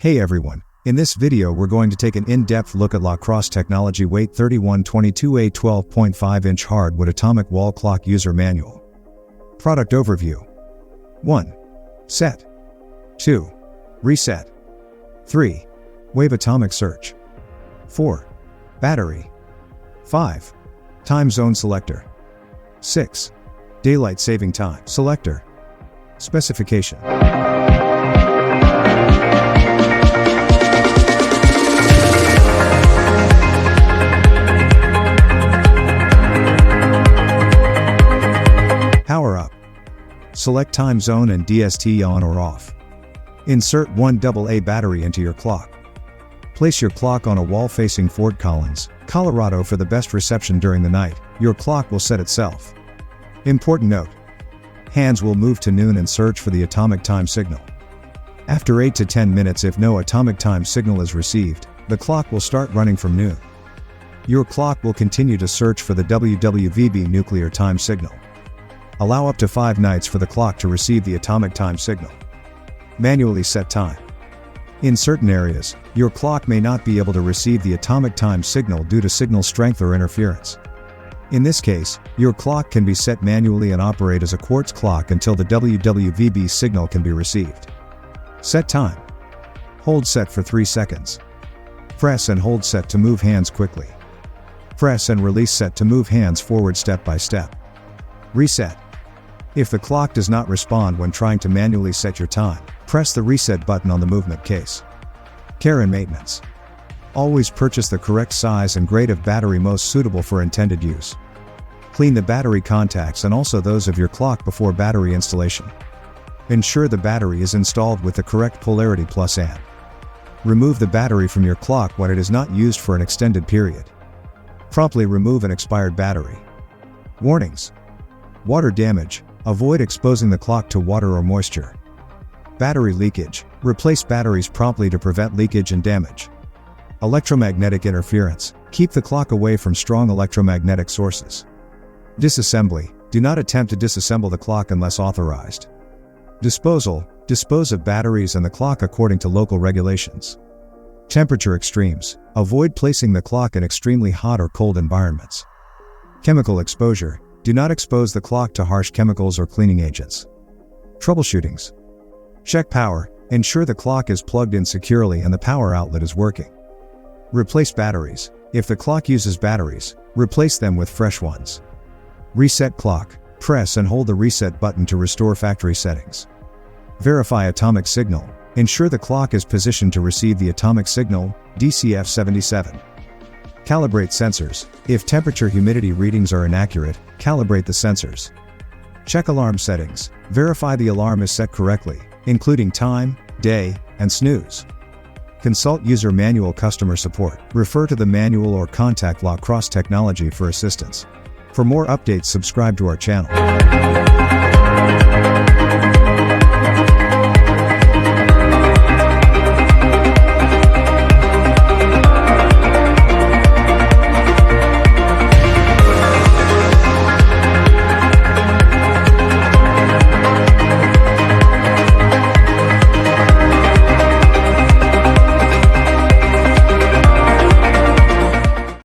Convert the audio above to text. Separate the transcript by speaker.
Speaker 1: Hey everyone, in this video we're going to take an in-depth look at Crosse Technology WT-3122A 12.5-inch hardwood atomic wall clock user manual. Product overview. 1. Set. 2. Reset. 3. Wave atomic search. 4. Battery. 5. Time zone selector. 6. Daylight saving time selector. Specification. Power up. Select time zone and DST on or off. Insert one AA battery into your clock. Place your clock on a wall facing Fort Collins, Colorado for the best reception during the night. Your clock will set itself. Important note. Hands will move to noon and search for the atomic time signal. After 8 to 10 minutes, if no atomic time signal is received, the clock will start running from noon. Your clock will continue to search for the WWVB nuclear time signal. Allow up to 5 nights for the clock to receive the atomic time signal. Manually set time. In certain areas, your clock may not be able to receive the atomic time signal due to signal strength or interference. In this case, your clock can be set manually and operate as a quartz clock until the WWVB signal can be received. Set time. Hold set for 3 seconds. Press and hold set to move hands quickly. Press and release set to move hands forward step by step. Reset. If the clock does not respond when trying to manually set your time, press the reset button on the movement case. Care and maintenance. Always purchase the correct size and grade of battery most suitable for intended use. Clean the battery contacts and also those of your clock before battery installation. Ensure the battery is installed with the correct polarity plus and. Remove the battery from your clock when it is not used for an extended period. Promptly remove an expired battery. Warnings. Water damage. Avoid exposing the clock to water or moisture. Battery leakage. Replace batteries promptly to prevent leakage and damage. Electromagnetic interference. Keep the clock away from strong electromagnetic sources. Disassembly. Do not attempt to disassemble the clock unless authorized. Disposal. Dispose of batteries and the clock according to local regulations. Temperature extremes. Avoid placing the clock in extremely hot or cold environments. Chemical exposure. Do not expose the clock to harsh chemicals or cleaning agents. Troubleshootings. Check power. Ensure the clock is plugged in securely and the power outlet is working. Replace batteries. If the clock uses batteries, replace them with fresh ones. Reset clock. Press and hold the reset button to restore factory settings. Verify atomic signal. Ensure the clock is positioned to receive the atomic signal, DCF 77. Calibrate sensors. If temperature humidity readings are inaccurate, calibrate the sensors. Check alarm settings. Verify the alarm is set correctly, including time, day, and snooze. Consult user manual customer support. Refer to the manual or contact Crosse Technology for assistance. For more updates, subscribe to our channel.